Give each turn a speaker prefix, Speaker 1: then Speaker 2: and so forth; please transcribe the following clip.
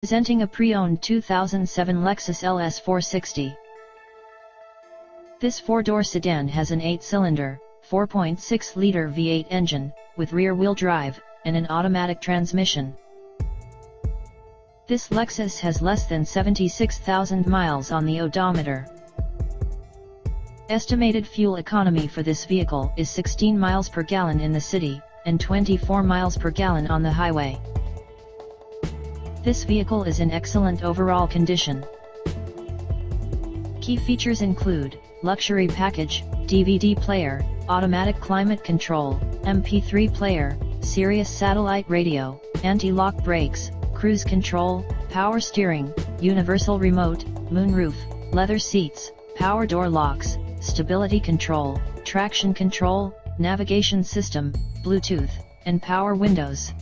Speaker 1: Presenting a pre-owned 2007 Lexus LS 460. This four-door sedan has an 8-cylinder, 4.6-liter V8 engine, with rear-wheel drive, and an automatic transmission. This Lexus has less than 76,000 miles on the odometer. Estimated fuel economy for this vehicle is 16 miles per gallon in the city, and 24 miles per gallon on the highway. This vehicle is in excellent overall condition. Key features include luxury package, DVD player, automatic climate control, MP3 player, Sirius satellite radio, anti-lock brakes, cruise control, power steering, universal remote, moonroof, leather seats, power door locks, stability control, traction control, navigation system, Bluetooth, and power windows.